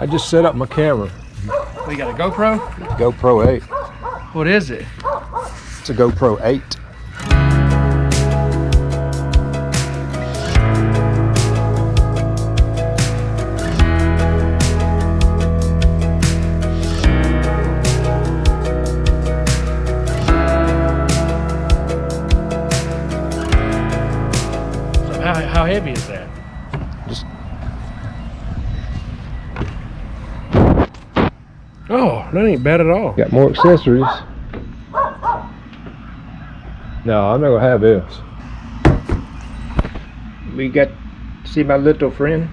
I just set up my camera. We got a GoPro? GoPro 8. What is it? It's a GoPro 8. So how heavy is that? Just Oh, that ain't bad at all. got more accessories. No, I'm not gonna have this. We got see my little friend.